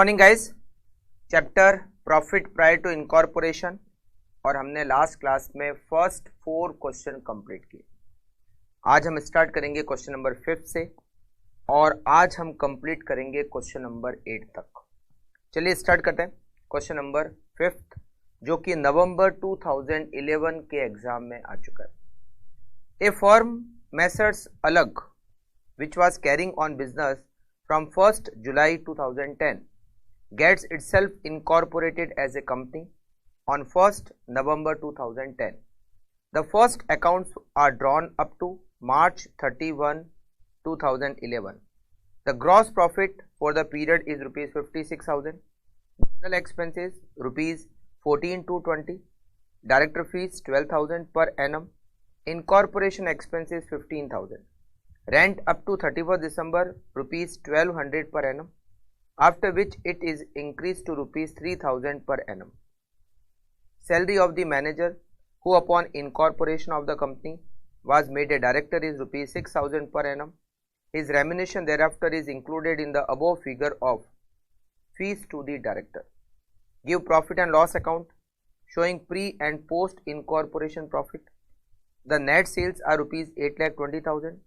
Morning guys. Chapter profit prior to incorporation और हमने last class में फर्स्ट 4 क्वेश्चन कंप्लीट किए। आज हम स्टार्ट करेंगे क्वेश्चन नंबर 5 से और आज हम कंप्लीट करेंगे क्वेश्चन नंबर 8 तक। चलिए स्टार्ट करते हैं क्वेश्चन नंबर 5 जो कि नवंबर 2011 के एग्जाम में आ चुका है। ए फर्म मैसर्स अलग which was carrying on business from 1st July 2010 gets itself incorporated as a company on 1st November 2010. The first accounts are drawn up to March 31, 2011. The gross profit for the period is rupees 56,000. General expenses rupees 14,220. Director fees 12,000 per annum. Incorporation expenses 15,000. Rent up to 31st December rupees 1200 per annum, after which it is increased to rupees 3000 per annum. Salary of the manager who upon incorporation of the company was made a director is rupees 6000 per annum. His remuneration thereafter is included in the above figure of fees to the director. Give profit and loss account showing pre and post incorporation profit. The net sales are rupees 8,20,000.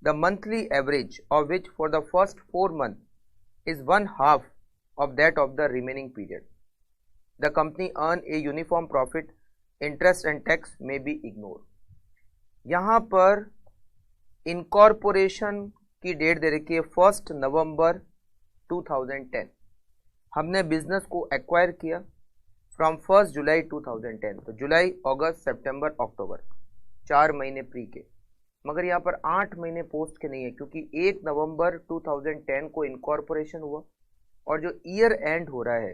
The monthly average of which for the first 4 months is 1/2 of that of the remaining period. The company earn a uniform profit. Interest and tax may be ignored. यहाँ पर incorporation की date दे रखी है 1 नवंबर 2010। हमने business को acquire किया from 1 जुलाई 2010। तो जुलाई, अगस्त, सितंबर, अक्टूबर 4 महीने प्री के, मगर यहाँ पर 8 महीने पोस्ट के नहीं है क्योंकि 1 नवंबर 2010 को इनकॉर्पोरेशन हुआ और जो ईयर एंड हो रहा है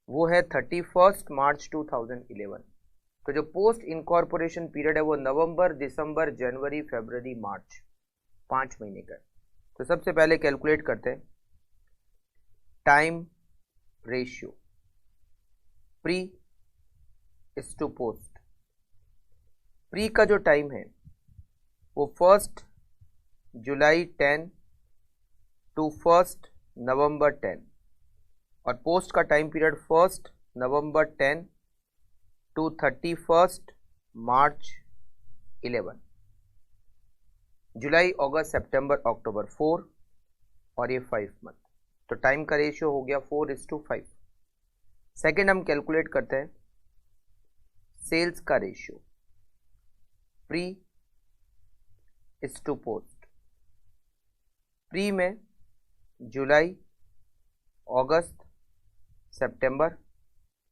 वो है 31 मार्च 2011। तो जो पोस्ट इनकॉर्पोरेशन पीरियड है वो नवंबर, दिसंबर, जनवरी, फरवरी, मार्च 5 महीने का है। तो सबसे पहले कैलकुलेट करते हैं time ratio pre is to post. Pre का जो टाइम है वो 1 जुलाई 10 टू 1 नवंबर 10 और पोस्ट का टाइम पीरियड 1 नवंबर 10 टू 31 मार्च 11। जुलाई, अगस्त, सितंबर, अक्टूबर 4 और ये 5 मंथ। तो टाइम का रेशियो हो गया 4:5। सेकेंड हम कैलकुलेट करते हैं सेल्स का ratio pre is to post. Pre में जुलाई, अगस्त, सितंबर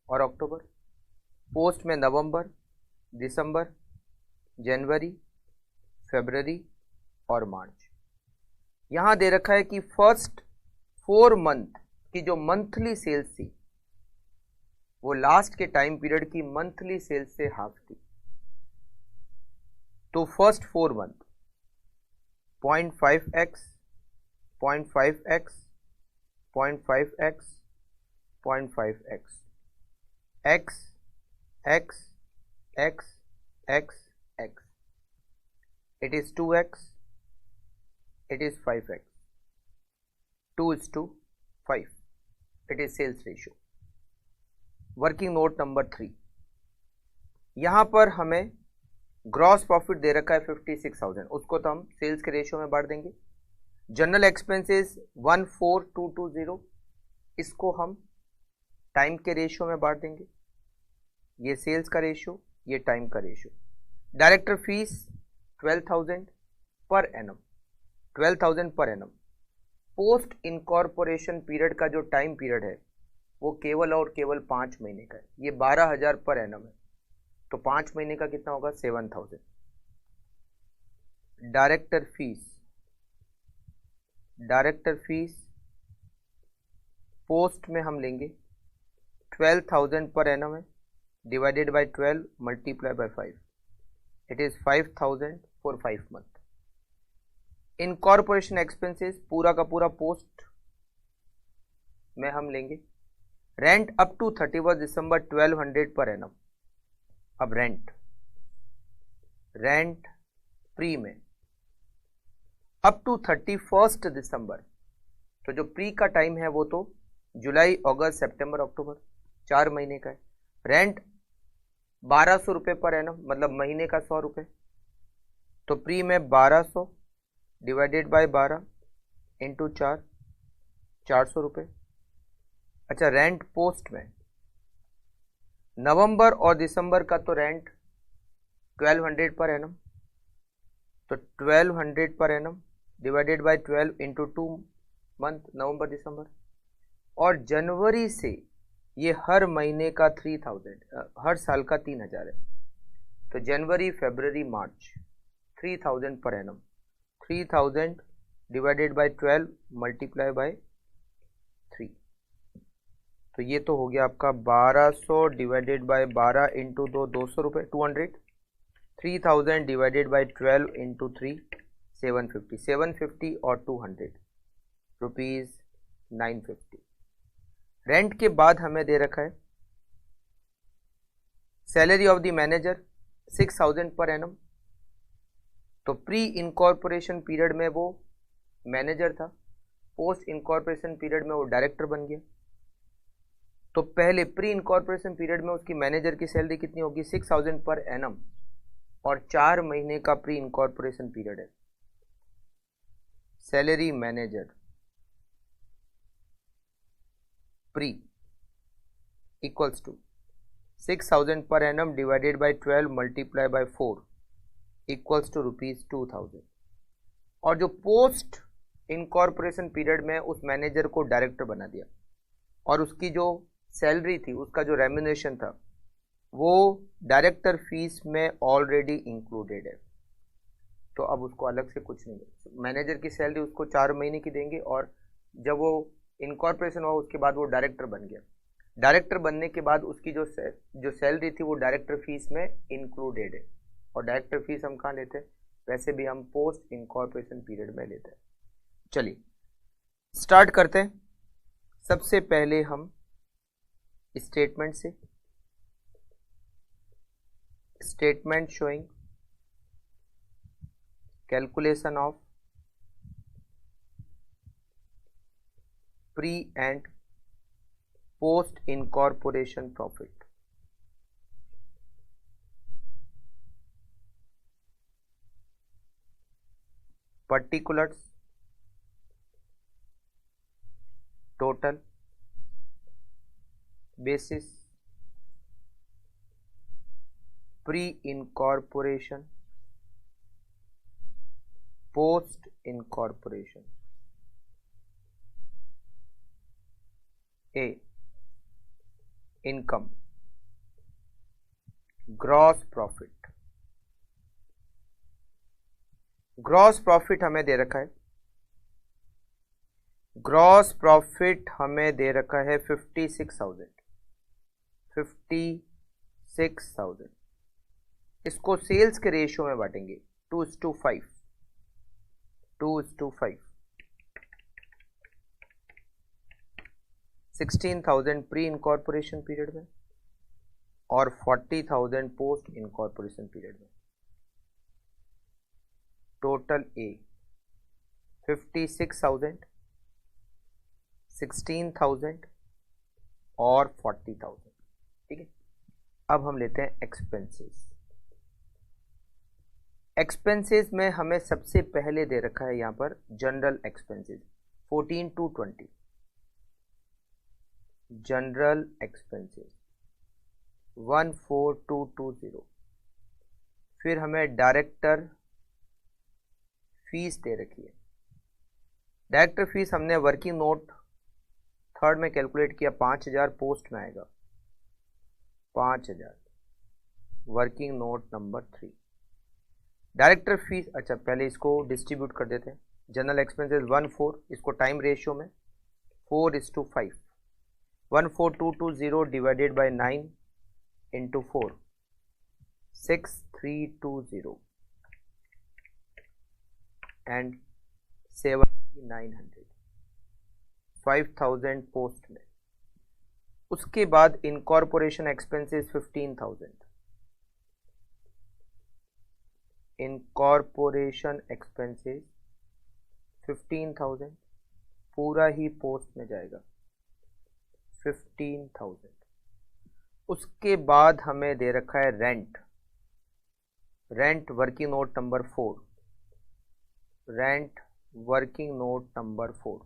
और अक्टूबर, पोस्ट में नवंबर, दिसंबर, जनवरी, फरवरी और मार्च। यहां दे रखा है कि फर्स्ट 4 मंथ की जो मंथली सेल्स थी वो लास्ट के टाइम पीरियड की मंथली सेल्स से हाफ थी। तो first 4 month 0.5x, 0.5x, 0.5x, 0.5x, x, x, x, x, x. It is 2x, it is 5x. 2:5. It is sales ratio. Working note number 3। यहां पर हमें ग्रॉस प्रॉफिट दे रखा है 56,000, उसको तो हम सेल्स के रेशियो में बांट देंगे। जनरल एक्सपेंसेस 14,220, इसको हम टाइम के रेशियो में बांट देंगे। ये सेल्स का रेशियो, ये टाइम का ratio. Director fees 12,000 per annum, 12,000 per annum. Post incorporation period का जो टाइम पीरियड है वो केवल और केवल 5 महीने का है। ये 12,000 पर एनम है, तो 5 महीने का कितना होगा 7,000। Director fees, director fees post में हम लेंगे 12,000 पर एनम है, divided by 12 multiply bye 5, it is 5,000 for 5 month. Incorporation expenses पूरा का पूरा पोस्ट में हम लेंगे। रेंट अप टू 31 दिसंबर 1200 पर एनम। अब रेंट प्री में अप टू 31 दिसंबर, तो जो प्री का टाइम है वो तो जुलाई अगस्त सितंबर अक्टूबर, 4 महीने का है। रेंट 1200 रुपये पर एनम, मतलब महीने का 100 रुपये। तो प्री में 1200 डिवाइडेड बाय 12 इंटू 4, 400 रुपये। अच्छा, रेंट पोस्ट में नवंबर और दिसंबर का तो रेंट 1200 पर एनम, तो 1200 पर annum divided by 12 into 2 month, नवंबर दिसंबर। और जनवरी से ये हर महीने का 3000, हर साल का 3000 है। तो जनवरी फरवरी मार्च 3000 per annum, 3000 divided by 12 multiply bye 3। तो ये तो हो गया आपका 1200 डिवाइडेड बाय 12 इंटू 2, 200 रुपये, 200। 3000 डिवाइडेड बाय 12 इंटू 3, 750, 750 और 200 रुपीज़ 950। रेंट के बाद हमें दे रखा है salary of the manager 6000 per annum. तो प्री इनकॉर्पोरेशन पीरियड में वो मैनेजर था, पोस्ट इनकॉर्पोरेशन पीरियड में वो डायरेक्टर बन गया। तो पहले प्री इनकॉर्पोरेशन पीरियड में उसकी मैनेजर की सैलरी कितनी होगी, 6000 पर एनम, और 4 महीने का प्री इनकॉर्पोरेशन पीरियड है। Salary manager pre equals to 6000 per annum divided by 12 multiply by 4 equals to ₹2000। और जो पोस्ट इनकॉर्पोरेशन पीरियड में उस मैनेजर को डायरेक्टर बना दिया, और उसकी जो सैलरी थी, उसका जो रेम्यूनरेशन था, वो डायरेक्टर फीस में ऑलरेडी इंक्लूडेड है। तो अब उसको अलग से कुछ नहीं है। मैनेजर की सैलरी उसको 4 महीने की देंगे, और जब वो इनकॉर्पोरेशन हुआ उसके बाद वो डायरेक्टर बन गया। डायरेक्टर बनने के बाद उसकी जो सैलरी थी वो डायरेक्टर फीस में इंक्लूडेड है। और डायरेक्टर फीस हम कहाँ लेते हैं, वैसे भी हम पोस्ट इनकॉर्पोरेशन पीरियड में लेते हैं। चलिए स्टार्ट करते हैं। सबसे पहले हम स्टेटमेंट से, statement showing calculation of pre and post incorporation profit. Particulars, total, basis, pre incorporation, post incorporation. A, income, gross profit. Gross profit हमें दे रखा है, ग्रॉस प्रॉफिट हमें दे रखा है 56,000, 56,000। इसको सेल्स के रेशियो में बांटेंगे 2:5, 2:5। 16,000 प्री इनकॉर्पोरेशन पीरियड में और 40,000 पोस्ट इनकॉर्पोरेशन पीरियड में। टोटल ए 56,000, 16,000 और 40,000। ठीक है, अब हम लेते हैं एक्सपेंसेस। एक्सपेंसेस में हमें सबसे पहले दे रखा है यहां पर general expenses 14 to 20। General expenses 14220। फिर हमें डायरेक्टर फीस दे रखी है। डायरेक्टर फीस हमने वर्किंग नोट 3rd में कैलकुलेट किया, 5000 पोस्ट में आएगा 5000, working note number 3। Director fees, अच्छा पहले इसको डिस्ट्रीब्यूट कर देते हैं। जनरल एक्सपेंसेस 14, इसको टाइम रेशियो में 4:5, 14220 divided by 9 into 4, 6320 and 7900, 5000 post में। उसके बाद इनकॉर्पोरेशन एक्सपेंसेस 15,000, इनकॉर्पोरेशन एक्सपेंसेस 15,000 पूरा ही पोस्ट में जाएगा। 15,000। उसके बाद हमें दे रखा है rent working note number 4, rent working note number 4,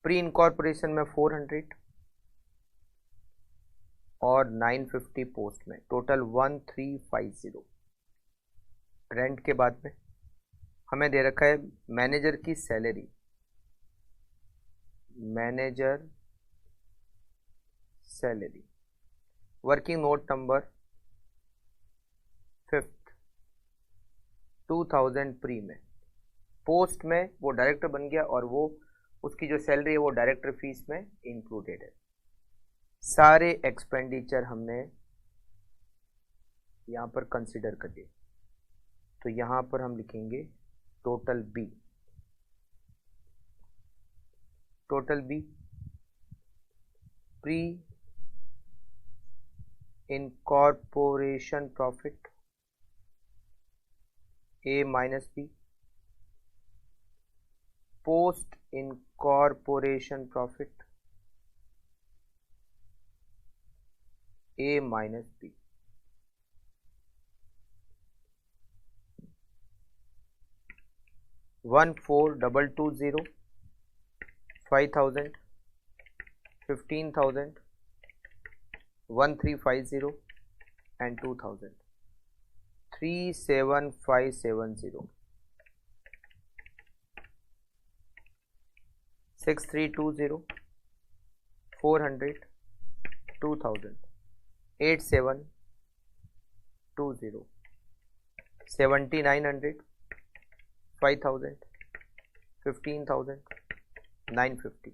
pre incorporation में 400 और 950 पोस्ट में, टोटल 1350। रेंट के बाद में हमें दे रखा है मैनेजर की salary, manager salary working note number 5, 2000 pre में। पोस्ट में वो डायरेक्टर बन गया और वो उसकी जो सैलरी है वो डायरेक्टर फीस में इंक्लूडेड है। सारे एक्सपेंडिचर हमने यहाँ पर कंसिडर कर लिए, तो यहाँ पर हम लिखेंगे total B, pre incorporation profit A minus B, post incorporation profit A minus B. One 4,220, 5,000, 15,000, 1350 and 2,000, 37570, 6320, 400, 2,000, 8720, 7,900, 5,000, 15,000, 950,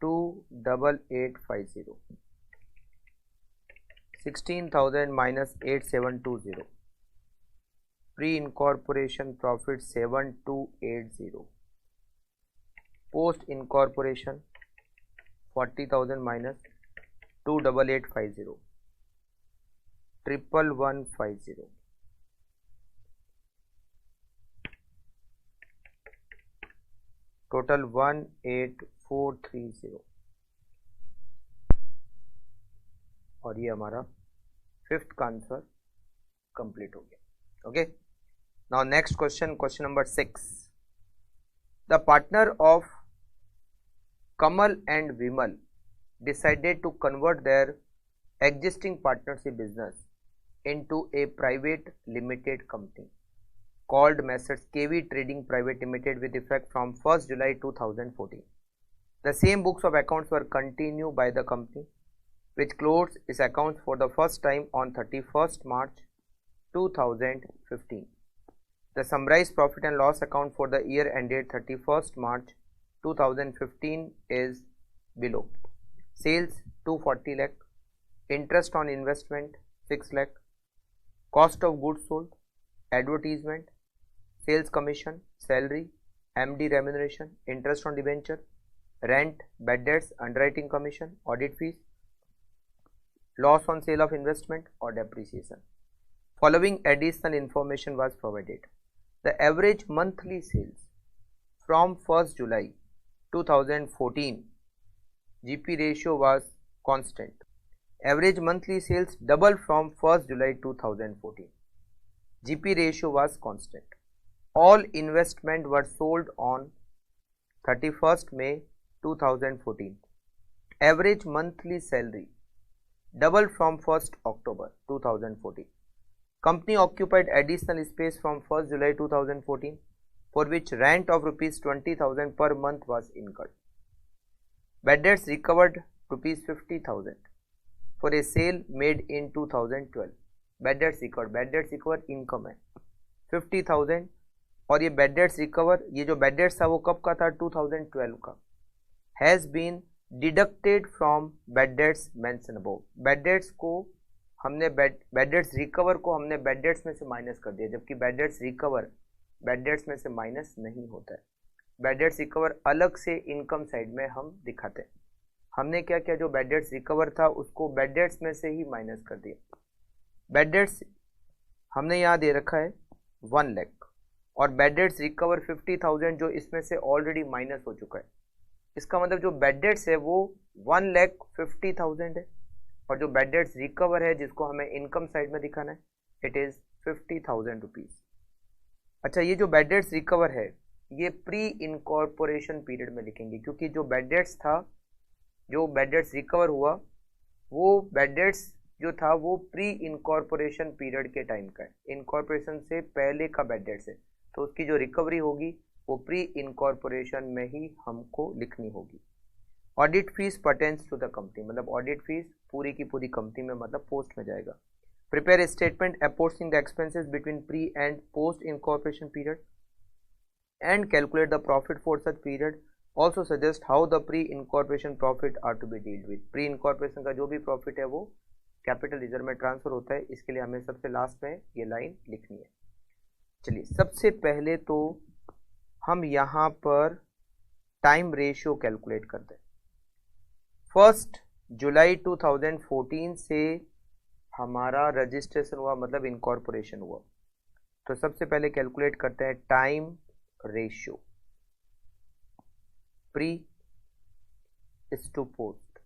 2,8850, 16,000 minus 8,720, pre incorporation profit 7,280, post incorporation 40,000 minus 2,8850, 1,150, total 1,8430। और ये हमारा फिफ्थ का आंसर कंप्लीट हो गया। Okay, now next question, question number 6। The partner of Kamal and Vimal decided to convert their existing partnership business into a private limited company called Messrs KV Trading Private Limited with effect from 1st July 2014. The same books of accounts were continued by the company, which closed its accounts for the first time on 31st March 2015. The summarized profit and loss account for the year ended 31st March 2015 is below. Sales 240 lakh, interest on investment 6 lakh, cost of goods sold, advertisement, sales commission, salary, MD remuneration, interest on debenture, rent, bad debts, underwriting commission, audit fees, loss on sale of investment or depreciation. Following additional information was provided. The average monthly sales from 1st July 2014 GP ratio was constant. Average monthly sales doubled from 1st July 2014. GP ratio was constant. All investment were sold on 31st May 2014. Average monthly salary doubled from 1st October 2014. Company occupied additional space from 1st July 2014 for which rent of rupees 20,000 per month was incurred. Bad debts recovered rupees 50,000 for a sale made in 2012. Bad debts recovered income है 50,000 और ये bad debts recover, ये जो bad debts था वो कब का था? 2012 का। Has been deducted from bad debts mentioned above. Bad debts को हमने bad debts recover को हमने bad debts में से माइनस कर दिया, जबकि bad debts recover bad debts में से माइनस नहीं होता है। बैड डेट्स रिकवर अलग से इनकम साइड में हम दिखाते हैं। हमने क्या किया, जो बैड डेट्स रिकवर था उसको बैड डेट्स में से ही माइनस कर दिया। बैड डेट्स हमने यहाँ दे रखा है 1 लाख और बैड डेट्स रिकवर 50,000 जो इसमें से ऑलरेडी माइनस हो चुका है। इसका मतलब जो बैड डेट्स है वो 1,50,000 है, और जो बैड डेट्स रिकवर है जिसको हमें इनकम साइड में दिखाना है, इट इज 50,000 रुपीज। अच्छा, ये जो बैड डेट्स रिकवर है ये प्री इनकॉर्पोरेशन पीरियड में लिखेंगे, क्योंकि जो बैड डेट्स था, जो बैड डेट्स रिकवर हुआ, वो बैड डेट्स जो था वो प्री इनकॉर्पोरेशन पीरियड के टाइम का है, इनकॉर्पोरेशन से पहले का बैड डेट्स है, तो उसकी जो रिकवरी होगी वो प्री इनकॉर्पोरेशन में ही हमको लिखनी होगी। Audit fees pertains to the company, मतलब ऑडिट फीस पूरी की पूरी कंपनी में, मतलब पोस्ट में जाएगा। Prepare statement apportioning the expenses between pre and post incorporation period and calculate the profit for such period. Also suggest how the pre-incorporation profit are to be dealt with. Pre-incorporation का जो भी profit है वो capital reserve में transfer होता है, इसके लिए हमें सबसे लास्ट में ये लाइन लिखनी है। चलिए, सबसे पहले तो हम यहाँ पर टाइम रेशियो कैलकुलेट करते हैं। 1 जुलाई 2014 से हमारा रजिस्ट्रेशन हुआ, मतलब इनकॉर्पोरेशन हुआ, तो सबसे पहले कैलकुलेट करते हैं time ratio pre is to post.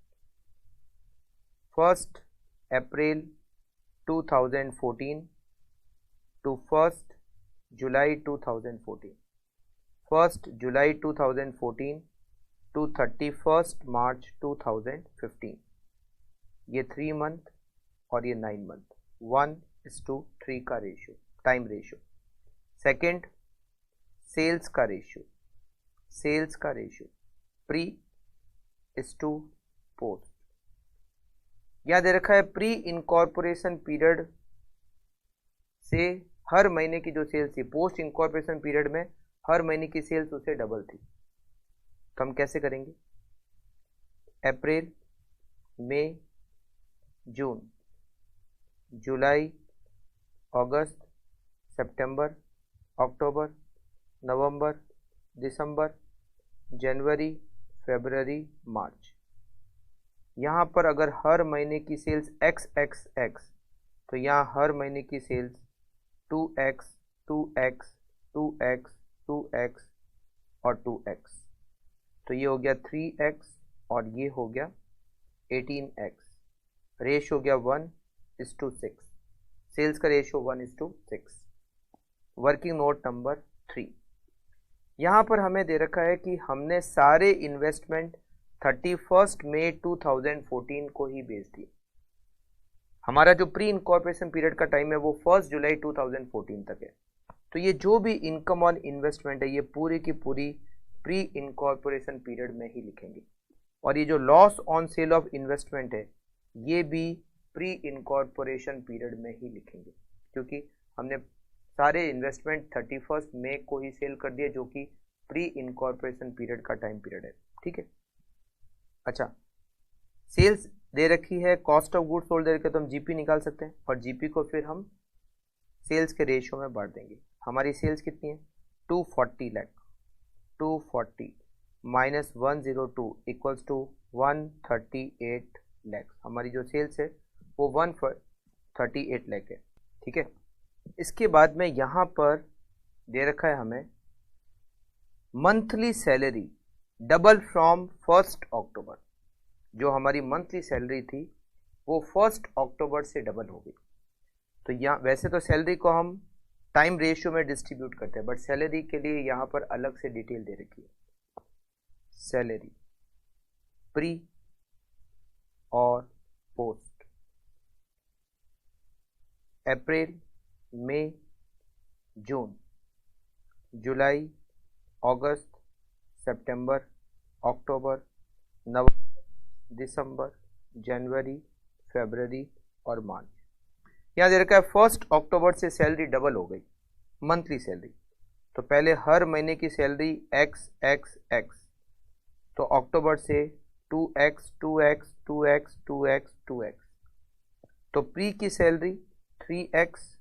1 अप्रैल 2014 टू 1 जुलाई 2014, 1 जुलाई 2014 टू 31 मार्च 2015, ये 3 मंथ और ये 9 मंथ, 1:3 का ratio, time ratio. Second, sales का रेशियो, सेल्स का ratio pre is to post. यहां दे रखा है प्री इनकॉर्पोरेशन पीरियड से हर महीने की जो सेल्स थी, पोस्ट इनकॉर्पोरेशन पीरियड में हर महीने की सेल्स उससे डबल थी, तो हम कैसे करेंगे? अप्रैल, मई, जून, जुलाई, अगस्त, सितंबर, अक्टूबर, नवंबर, दिसंबर, जनवरी, फरवरी, मार्च। यहाँ पर अगर हर महीने की सेल्स XXX, तो यहाँ हर महीने की sales 2X, 2X, 2X, 2X और 2X, तो ये हो गया 3X और ये हो गया 18X। रेशो हो गया 1:6, सेल्स का रेशो 1:6। वर्किंग नोट नंबर 3, यहाँ पर हमें दे रखा है कि हमने सारे इन्वेस्टमेंट 31 मई 2014 को ही बेच दिए। हमारा जो प्री इनकॉर्पोरेशन पीरियड का टाइम है वो 1 जुलाई 2014 तक है, तो ये जो भी इनकम ऑन इन्वेस्टमेंट है ये पूरी की पूरी प्री इनकॉर्पोरेशन पीरियड में ही लिखेंगे, और ये जो loss on sale of investment है ये भी प्री इनकॉर्पोरेशन पीरियड में ही लिखेंगे, क्योंकि हमने सारे इन्वेस्टमेंट 31 मई को ही सेल कर दिए, जो कि प्री इनकॉर्पोरेशन पीरियड का टाइम पीरियड है। ठीक है। अच्छा, सेल्स दे रखी है, कॉस्ट ऑफ गुड्स सोल्ड दे रखी है, तो हम जीपी निकाल सकते हैं, और जीपी को फिर हम सेल्स के रेशियो में बांट देंगे। हमारी सेल्स कितनी है? 240 lakh, 240 minus 102 equals to 138 lakh. हमारी जो सेल्स है वो 138 लाख है। ठीक है। इसके बाद में यहाँ पर दे रखा है हमें मंथली सैलरी डबल फ्रॉम 1 अक्टूबर। जो हमारी मंथली सैलरी थी वो 1 अक्टूबर से डबल हो गई। तो यहाँ वैसे तो सैलरी को हम टाइम रेशियो में डिस्ट्रीब्यूट करते हैं, बट सैलरी के लिए यहाँ पर अलग से डिटेल दे रखी है। सैलरी प्री और पोस्ट, अप्रैल, मई, जून, जुलाई, अगस्त, सितंबर, अक्टूबर, नवंबर, दिसंबर, जनवरी, फरवरी और मार्च। यहाँ दे रखा है 1 अक्टूबर से सैलरी डबल हो गई, मंथली सैलरी। तो पहले हर महीने की सैलरी XXX, तो अक्टूबर से 2X, 2X, 2X, 2X, 2X। तो प्री की सैलरी 3X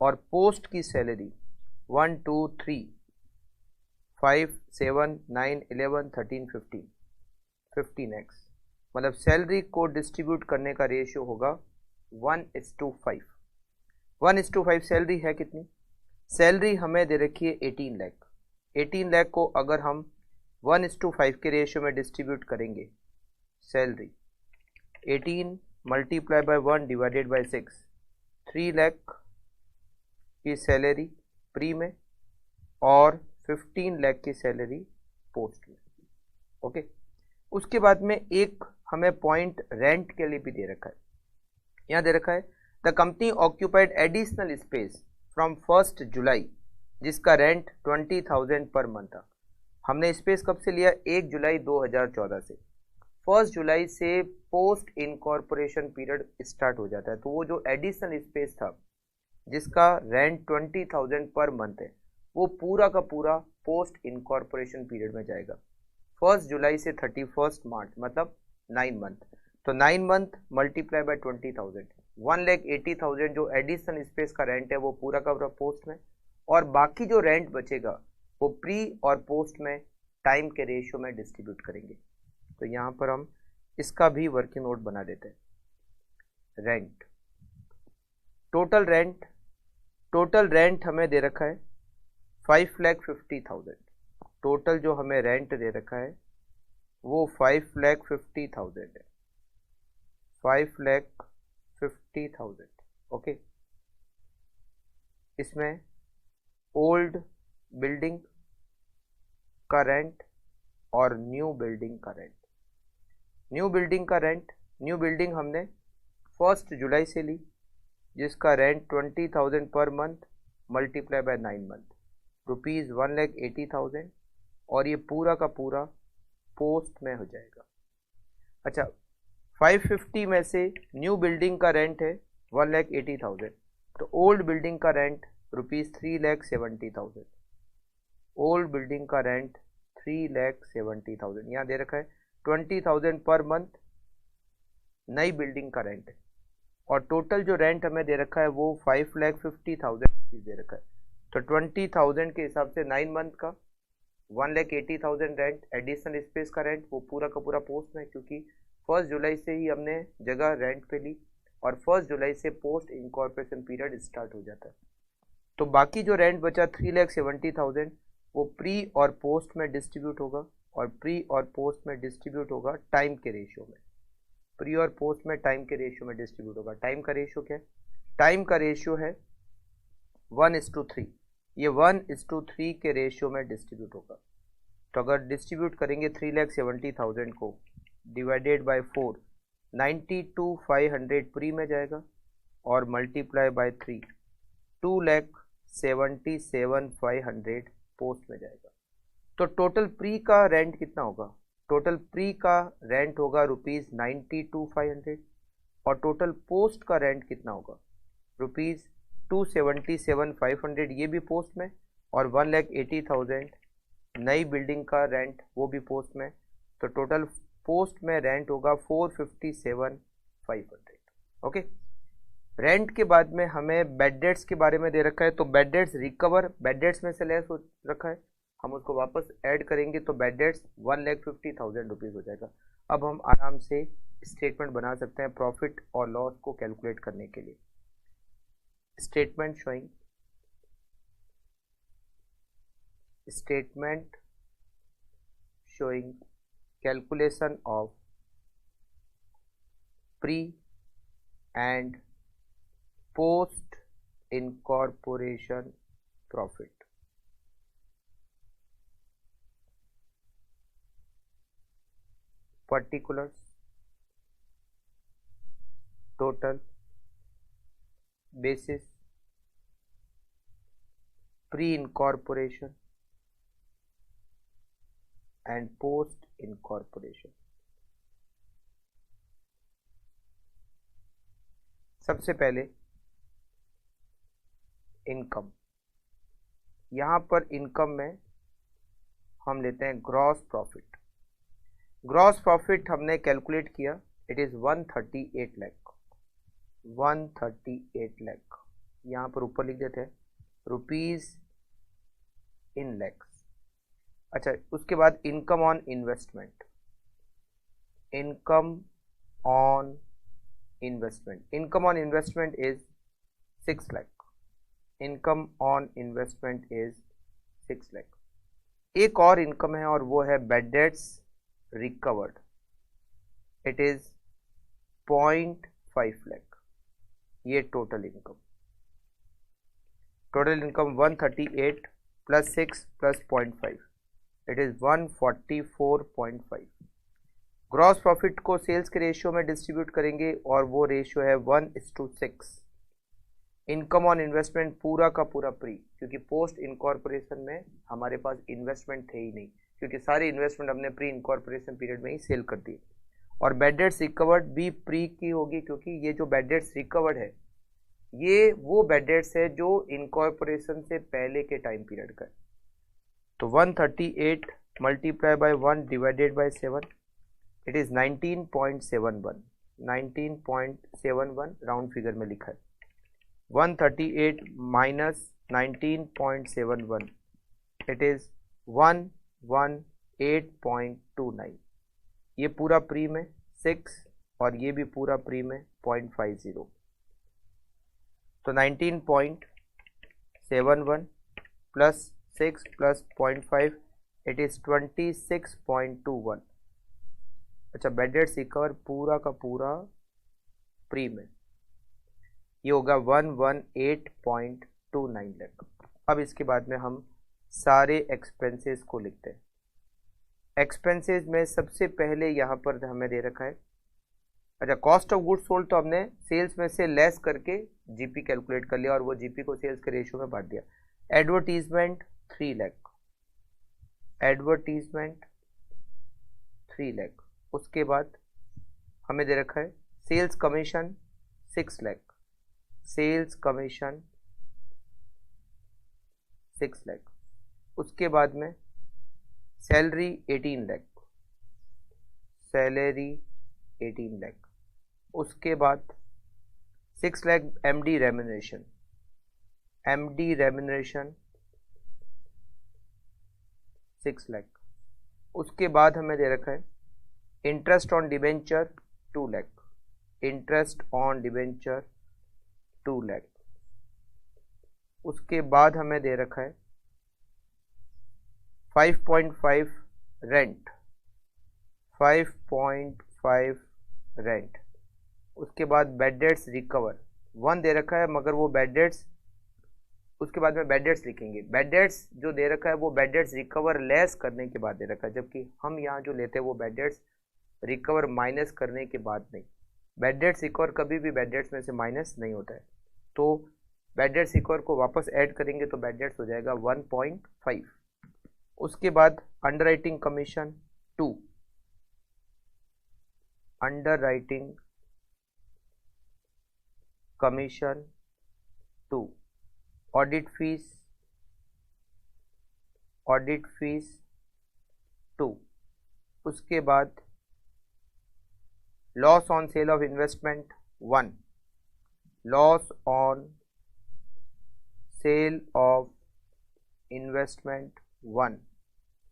और पोस्ट की सैलरी 1, 2, 3, 5, 7, 9, 11, 13, 15, 15X। मतलब सैलरी को डिस्ट्रीब्यूट करने का रेशियो होगा 1:5। 1:5 सैलरी है कितनी? सैलरी हमें दे रखी है 18 लाख। 18 लाख को अगर हम 1:5 के रेशियो में डिस्ट्रीब्यूट करेंगे salary 18 multiply by 1 divided by 6, 3 lakh की सैलरी प्री में और 15 लाख की सैलरी पोस्ट में। ओके, उसके बाद में एक हमें पॉइंट रेंट के लिए भी दे रखा है। यहाँ दे रखा है the company occupied additional space from 1 जुलाई जिसका रेंट 20,000 पर मंथ था। हमने स्पेस कब से लिया? 1 जुलाई 2014 से। 1 जुलाई से पोस्ट इनकॉर्पोरेशन पीरियड स्टार्ट हो जाता है, तो वो जो एडिशनल स्पेस था जिसका रेंट 20,000 पर मंथ है वो पूरा का पूरा पोस्ट इनकॉर्पोरेशन पीरियड में जाएगा। 1 जुलाई से 31 मार्च मतलब 9 मंथ। तो 9 मंथ मल्टीप्लाई बाय 20,000, 1,80,000 जो एडिशनल स्पेस का रेंट है वो पूरा का पूरा पोस्ट में, और बाकी जो रेंट बचेगा वो प्री और पोस्ट में टाइम के रेशियो में डिस्ट्रीब्यूट करेंगे। तो यहाँ पर हम इसका भी वर्किंग नोट बना देते हैं। रेंट, टोटल रेंट हमें दे रखा है 5,50,000। टोटल जो हमें रेंट दे रखा है वो 5,50,000 है, 5,50,000। ओके, इसमें ओल्ड बिल्डिंग का रेंट और न्यू बिल्डिंग का रेंट। न्यू बिल्डिंग हमने 1 जुलाई से ली जिसका rent 20,000 per month multiply by 9 month, rupees 1,80,000, और ये पूरा का पूरा पोस्ट में हो जाएगा। अच्छा, 550 में से न्यू बिल्डिंग का रेंट है 1,80,000, तो ओल्ड बिल्डिंग का रेंट रुपीज़ 3,70,000। ओल्ड बिल्डिंग का रेंट 3,70,000। यहाँ दे रखा है 20,000 पर मंथ नई बिल्डिंग का रेंट है, और टोटल जो रेंट हमें दे रखा है वो 5,50,000 दे रखा है। तो 20,000 के हिसाब से 9 मंथ का 1,80,000 रेंट, एडिशनल स्पेस का रेंट वो पूरा का पूरा पोस्ट में, क्योंकि 1 जुलाई से ही हमने जगह रेंट पे ली और 1 जुलाई से पोस्ट इनकॉर्पोरेशन पीरियड स्टार्ट हो जाता है। तो बाकी जो रेंट बचा 3,70,000 वो प्री और पोस्ट में डिस्ट्रीब्यूट होगा, और प्री और पोस्ट में डिस्ट्रीब्यूट होगा टाइम के रेशियो में। प्री और पोस्ट में टाइम के रेशियो में डिस्ट्रीब्यूट होगा। टाइम का रेशियो क्या है? टाइम का रेशियो है 1:3। ये 1:3 के रेशियो में डिस्ट्रीब्यूट होगा। तो अगर डिस्ट्रीब्यूट करेंगे 3,70,000 को डिवाइडेड बाय 4, 92,500 प्री में जाएगा और मल्टीप्लाई बाय 3, 2,77,500 पोस्ट में जाएगा। तो टोटल प्री का रेंट कितना होगा? टोटल प्री का रेंट होगा रुपीज़ 92,500, और टोटल पोस्ट का रेंट कितना होगा? रुपीज़ 277,500, ये भी पोस्ट में, और 1,80,000 नई बिल्डिंग का रेंट वो भी पोस्ट में। तो टोटल पोस्ट में रेंट होगा 457,500। ओके, रेंट के बाद में हमें बेड डेट्स के बारे में दे रखा है। तो bad debts recover bad debts में से लेस हो रखा है, हम उसको वापस ऐड करेंगे तो बेड डेट्स 1,50,000 रुपीज़ हो जाएगा। अब हम आराम से स्टेटमेंट बना सकते हैं प्रॉफिट और लॉस को कैलकुलेट करने के लिए। Statement showing calculation of pre and post incorporation profit. particulars, total, basis, pre-incorporation and post-incorporation। सबसे पहले इनकम। यहाँ पर इनकम में हम लेते हैं ग्रॉस प्रॉफिट। ग्रॉस प्रॉफिट हमने कैलकुलेट किया, इट इज़ 138 लाख। 138 लाख यहाँ पर ऊपर लिख देते हैं रुपीज़ इन लैक्स। अच्छा, उसके बाद income on investment. Income on investment is 6 lakh. Income on investment is 6 lakh. एक और इनकम है और वो है bad debts recovered. It is 0.5 lakh. ये total income 138 plus 6 plus 0.5 it is 144.5। Gross profit को सेल्स के रेशियो में डिस्ट्रीब्यूट करेंगे और वो रेशियो है 1:6। इनकम ऑन इन्वेस्टमेंट पूरा का पूरा प्री, क्योंकि पोस्ट इनकॉर्पोरेशन में हमारे पास इन्वेस्टमेंट थे ही नहीं, क्योंकि सारी इन्वेस्टमेंट हमने प्री इनकॉर्पोरेशन पीरियड में ही सेल कर दी। और बैड डेट्स रिकवर्ड भी प्री की होगी, क्योंकि ये जो बैड डेट्स रिकवर्ड है ये वो बैड डेट्स है जो इनकॉर्पोरेशन से पहले के टाइम पीरियड का है। तो 138 multiply by 1 divided by 7 it is 19.71 round figure में लिखा है। 138 माइनस 19.71 इट इज 118.29। ये पूरा प्री में 6 और ये भी पूरा प्री में 0.50। तो 19.71 प्लस 6 प्लस 0.5 इट इज 26.21। अच्छा, बैड डेट्स रिकवर पूरा का पूरा प्री में ये होगा 118.29 लाख। अब इसके बाद में हम सारे एक्सपेंसेस को लिखते हैं। एक्सपेंसेस में सबसे पहले यहाँ पर हमें दे रखा है, अच्छा कॉस्ट ऑफ गुड्स सोल्ड तो हमने सेल्स में से लेस करके जीपी कैलकुलेट कर लिया और वो जीपी को सेल्स के रेशियो में बांट दिया। Advertisement 3 lakh, advertisement 3 lakh. उसके बाद हमें दे रखा है sales commission 6 lakh, sales commission 6 lakh. उसके बाद में सैलरी 18 लाख, सैलरी 18 लाख। उसके बाद 6 lakh MD remuneration, MD remuneration 6 lakh. उसके बाद हमें दे रखा है interest on debenture 2 lakh, interest on debenture 2 lakh. उसके बाद हमें दे रखा है 5.5 रेंट, 5.5 रेंट। उसके बाद बैड डेट्स रिकवर 1 दे रखा है, मगर वो बैड डेट्स उसके बाद में बैड डेट्स लिखेंगे। बैड डेट्स जो दे रखा है वो बैड डेट्स रिकवर लेस करने के बाद दे रखा है, जबकि हम यहाँ जो लेते हैं वो बैड डेट्स रिकवर माइनस करने के बाद नहीं। बैड डेट्स रिकवर कभी भी बैड डेट्स में से माइनस नहीं होता है। तो बैड डेट्स रिकवर को वापस ऐड करेंगे तो बैड डेट्स हो जाएगा 1.5। उसके बाद underwriting commission 2, underwriting commission 2, audit fees 2। उसके बाद loss on sale of investment 1, loss on sale of investment 1।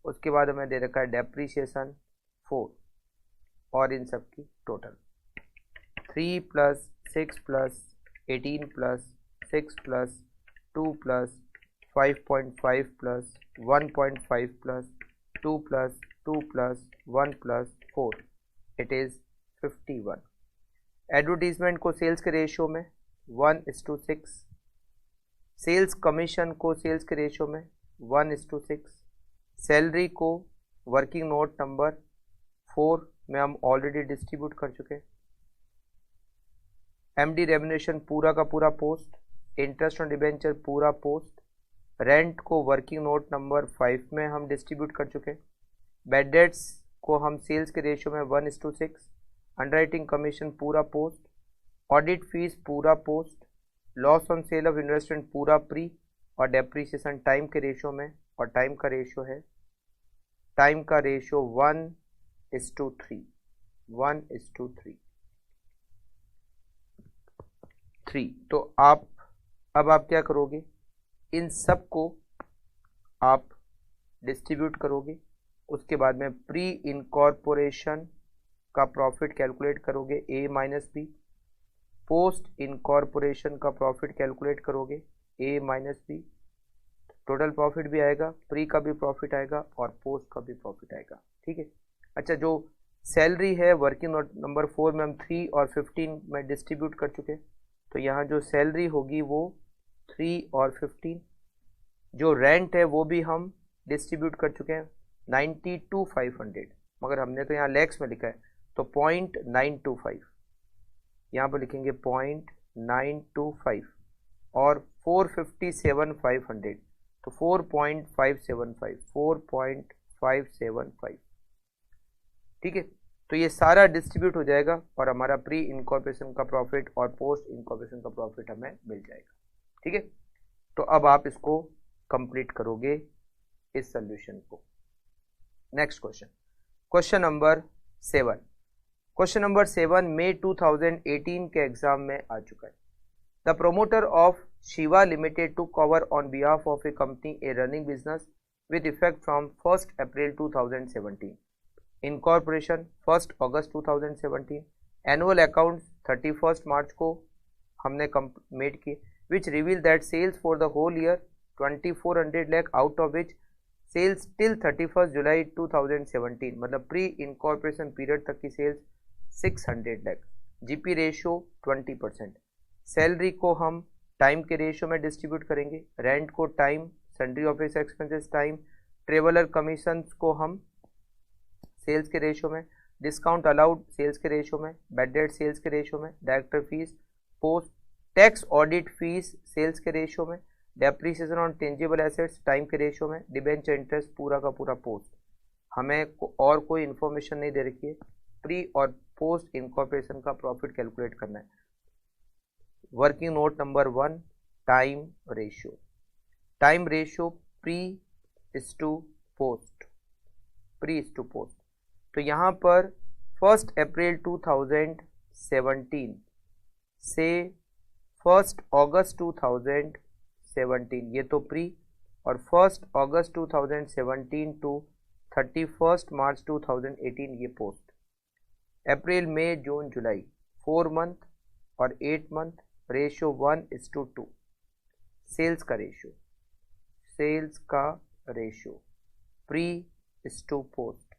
उसके बाद हमें दे रखा है डेप्रीशिएशन 4 और इन सब की total 3 plus 6 plus 18 plus 6 plus 2 plus 5.5 plus 1.5 plus 2 plus 2 plus 1 plus 4 it is 51। Advertisement को सेल्स के रेशियो में 1:6, सेल्स कमीशन को सेल्स के रेशियो में 1:6, सैलरी को वर्किंग नोट नंबर 4 में हम ऑलरेडी डिस्ट्रीब्यूट कर चुके हैं। एमडी रेम्यूनरेशन पूरा का पूरा पोस्ट, इंटरेस्ट ऑन डिबेंचर पूरा पोस्ट, रेंट को वर्किंग नोट नंबर 5 में हम डिस्ट्रीब्यूट कर चुके हैं। बैड डेट्स को हम सेल्स के रेशियो में 1:6, अंडरराइटिंग कमीशन पूरा पोस्ट, ऑडिट फीस पूरा post, loss on sale of investment पूरा प्री और डेप्रीशिएशन टाइम के रेशियो में, और टाइम का रेशियो है 1:3, 1:3। तो अब आप क्या करोगे, इन सब को आप डिस्ट्रीब्यूट करोगे। उसके बाद में प्री इनकॉर्पोरेशन का प्रॉफिट कैलकुलेट करोगे ए माइनस बी, पोस्ट इनकॉर्पोरेशन का प्रॉफिट कैलकुलेट करोगे ए माइनस बी। टोटल प्रॉफिट भी आएगा, प्री का भी प्रॉफिट आएगा और पोस्ट का भी प्रॉफिट आएगा। ठीक है। अच्छा, जो सैलरी है वर्किंग नोट नंबर 4 में हम 3 और 15 में डिस्ट्रीब्यूट कर चुके हैं, तो यहाँ जो सैलरी होगी वो 3 और 15। जो रेंट है वो भी हम डिस्ट्रीब्यूट कर चुके हैं 90 to 500, मगर हमने तो यहाँ लैक्स में लिखा है तो 0.925, यहाँ पर लिखेंगे 0.925 और 457,500 तो 4.575। ठीक है, तो ये सारा डिस्ट्रीब्यूट हो जाएगा और हमारा प्री इनकॉर्पोरेशन का प्रॉफिट और पोस्ट इनकॉर्पोरेशन का प्रॉफिट हमें मिल जाएगा। ठीक है, तो अब आप इसको कंप्लीट करोगे इस सॉल्यूशन को। Next question, question number 7। Question number 7 मई 2018 के एग्जाम में आ चुका है। The promoter of Shiva limited to cover on behalf of a company a running business with effect from 1 अप्रैल 2017, इनकॉर्पोरेशन 1 अगस्त 2017, एनुअल अकाउंट्स 31 मार्च को हमने मेड किए, which reveal that sales for the whole year 2400 lakh, out of which sales till 31 जुलाई 2017 मतलब pre incorporation period तक की sales 600 lakh, GP ratio 20%। सैलरी को हम टाइम के रेशियो में डिस्ट्रीब्यूट करेंगे, रेंट को time, sundry office expenses time, traveller commission को हम सेल्स के रेशियो में, डिस्काउंट अलाउड सेल्स के रेशियो में, बैड डेट सेल्स के रेशियो में, director fees, post tax audit fees sales के रेशियो में, depreciation on tangible assets time के रेशियो में, डिबेंचर इंटरेस्ट पूरा का पूरा पोस्ट। हमें और कोई इन्फॉर्मेशन नहीं दे रखी है, प्री और पोस्ट इनकॉर्पोरेशन का प्रॉफिट कैलकुलेट करना है। Working note number 1, time ratio. Time ratio pre is to post, pre is to post. तो यहाँ पर 1 अप्रैल 2017 से 1 अगस्त 2017 ये तो प्री, और 1 अगस्त 2017 टू 31 मार्च 2018 ये पोस्ट। अप्रैल मई जून जुलाई 4 मंथ और 8 मंथ, रेशियो 1:2। सेल्स का रेशियो, सेल्स का ratio pre is to post.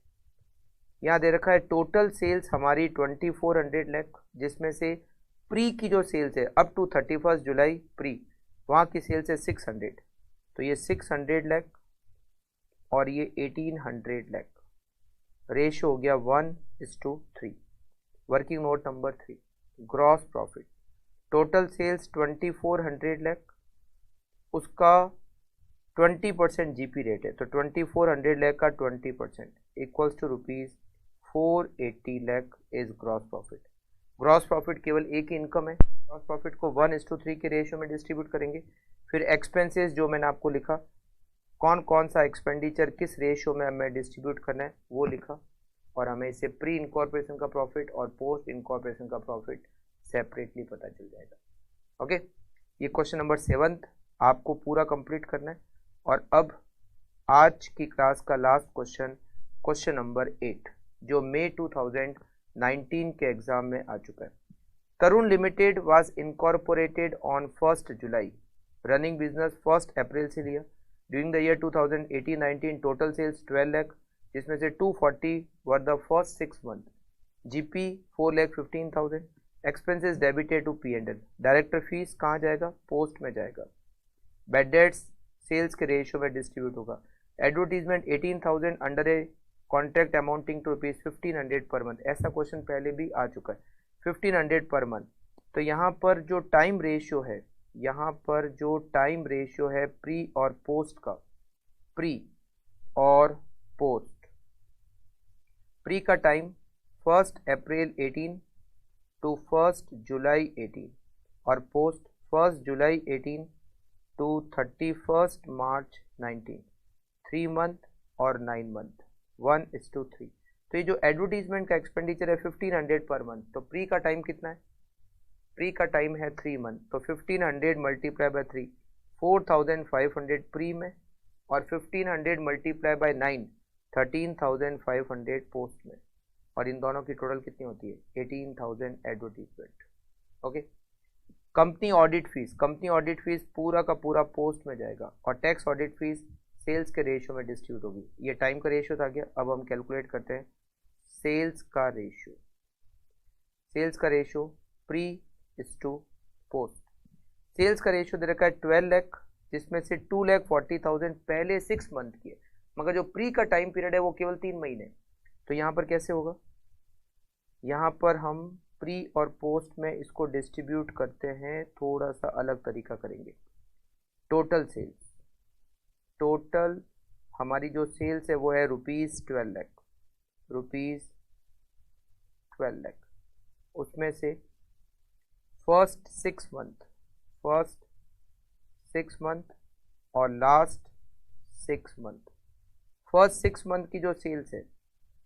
यहाँ दे रखा है टोटल सेल्स हमारी 2400 लाख, जिसमें से प्री की जो सेल्स है अप टू 31 जुलाई प्री, वहाँ की सेल्स है 600, तो ये 600 लाख और ये 1800 लाख, रेशियो हो गया 1:3। Working note number 3, gross profit. Total sales 2400 lakh, उसका 20% जीपी रेट है, तो 2400 लाख का 20% equals to ₹480 lakh is gross profit. Gross profit केवल एक ही इनकम है, ग्रॉस प्रॉफिट को 1:3 के रेशियो में डिस्ट्रीब्यूट करेंगे। फिर एक्सपेंसेस जो मैंने आपको लिखा, कौन कौन सा एक्सपेंडिचर किस रेशियो में हमें डिस्ट्रीब्यूट करना है वो लिखा, और हमें इसे प्री इनकॉर्पोरेशन का प्रॉफिट और पोस्ट इनकॉर्पोरेशन का प्रॉफिट सेपरेटली पता चल जाएगा। ओके, ये क्वेश्चन नंबर 7 आपको पूरा कंप्लीट करना है। और अब आज की क्लास का लास्ट क्वेश्चन, क्वेश्चन नंबर 8, जो मई 2019 के एग्जाम में आ चुका है। Tarun limited was incorporated on 1 जुलाई, रनिंग बिजनेस 1 अप्रैल से लिया। During the year 2018-19 total sales 12 lakh, जिसमें से 240 were the first 6 month, GP 4,15,000, expenses debited to P&L। Director fees कहाँ जाएगा? पोस्ट में जाएगा। बैड डेट्स सेल्स के रेशियो में डिस्ट्रीब्यूट होगा। Advertisement 18,000 under a contract amounting to ₹1500 per month, ऐसा क्वेश्चन पहले भी आ चुका है, 1500 पर मंथ। तो यहाँ पर जो टाइम रेशियो है, यहाँ पर जो टाइम रेशियो है प्री और पोस्ट का, प्री और पोस्ट, प्री का टाइम 1 अप्रैल 18 टू 1 जुलाई 18 और post 1 July 18 to 31 March 19, 3 month और 9 मंथ, 1:3। तो ये जो एडवर्टीजमेंट का एक्सपेंडिचर है 1500 पर मंथ, तो प्री का टाइम कितना है? प्री का टाइम है 3 मंथ, तो 1500 मल्टीप्लाई बाय 3, 4500 प्री में, और 1500 मल्टीप्लाई बाय 9, 13,500 पोस्ट में, और इन दोनों की टोटल कितनी होती है? 18,000 advertisement. Okay, company audit fees, company audit fees पूरा का पूरा पोस्ट में जाएगा, और टैक्स ऑडिट फीस सेल्स के रेशियो में डिस्ट्रीब्यूट होगी। ये टाइम का रेशियो था गया। अब हम कैलकुलेट करते हैं सेल्स का रेशियो, सेल्स का ratio pre is to post. Sales का रेशियो दे रखा है 12 लाख, जिसमें से 2,40,000 पहले 6 मंथ की है, मगर जो प्री का टाइम पीरियड है वो केवल 3 महीने। तो यहाँ पर कैसे होगा, यहाँ पर हम प्री और पोस्ट में इसको डिस्ट्रीब्यूट करते हैं, थोड़ा सा अलग तरीका करेंगे। टोटल सेल्स, टोटल हमारी जो सेल्स है वो है ₹12 लाख, ₹12 लाख। उसमें से फर्स्ट 6 मंथ और लास्ट 6 मंथ। फर्स्ट 6 मंथ की जो सेल्स है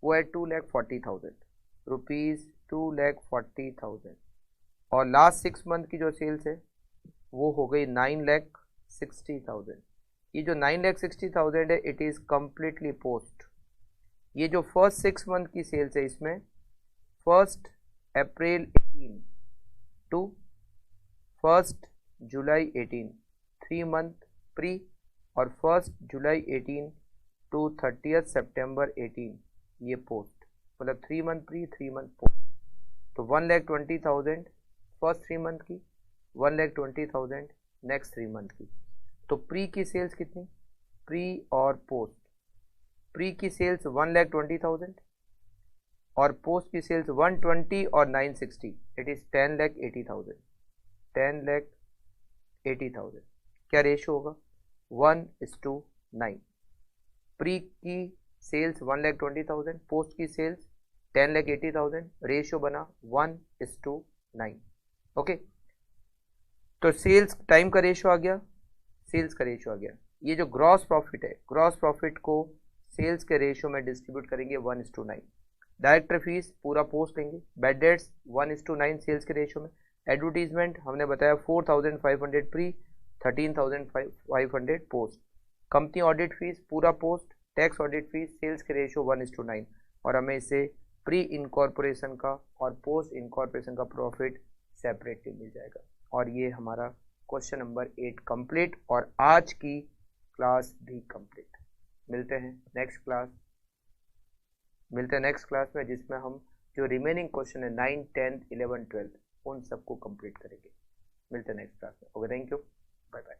वो है 2,40,000, ₹2,40,000। और लास्ट 6 मंथ की जो सेल्स है वो हो गई 9,60,000। ये जो 9,60,000 है इट इज़ कम्प्लीटली पोस्ट। ये जो फर्स्ट 6 मंथ की सेल्स है इसमें 1 April 18 to 1 July 18 3 month pre, और 1 जुलाई 18 टू 30 सितंबर 18 ये पोस्ट, मतलब 3 मंथ प्री 3 मंथ पोस्ट। तो 1,20,000 फर्स्ट 3 मंथ की, 1,20,000 नेक्स्ट 3 मंथ की। तो प्री की सेल्स कितनी, प्री और पोस्ट, प्री की सेल्स 1,20,000 और पोस्ट की सेल्स 120 और 960, इट इज 10,80,000, 10,80,000। क्या रेशियो होगा, 1:9। प्री की सेल्स 1,20,000, पोस्ट की सेल्स 10,80,000, रेशियो बना 1:9। ओके, तो सेल्स टाइम का रेशियो आ गया, सेल्स का रेशियो आ गया। ये जो ग्रॉस प्रॉफिट है, ग्रॉस प्रॉफिट को सेल्स के रेशियो में डिस्ट्रीब्यूट करेंगे 1:9। डायरेक्टर फीस पूरा पोस्ट लेंगे, बैड डेट्स 1:9 सेल्स के रेशियो में। एडवर्टीजमेंट हमने बताया 4,500 pre, 13,500 post. Company audit fees पूरा post, tax audit fees sales के रेशियो 1:9। और हमें इसे प्री इनकॉर्पोरेशन का और पोस्ट इनकॉर्पोरेशन का प्रॉफिट सेपरेटली मिल जाएगा। और ये हमारा क्वेश्चन नंबर 8 कंप्लीट, और आज की क्लास भी कंप्लीट। मिलते हैं नेक्स्ट क्लास में, जिसमें हम जो रिमेनिंग क्वेश्चन है 9, 10, 11, 12 उन सबको कंप्लीट करेंगे। मिलते हैं नेक्स्ट क्लास में। Okay, thank you, bye bye.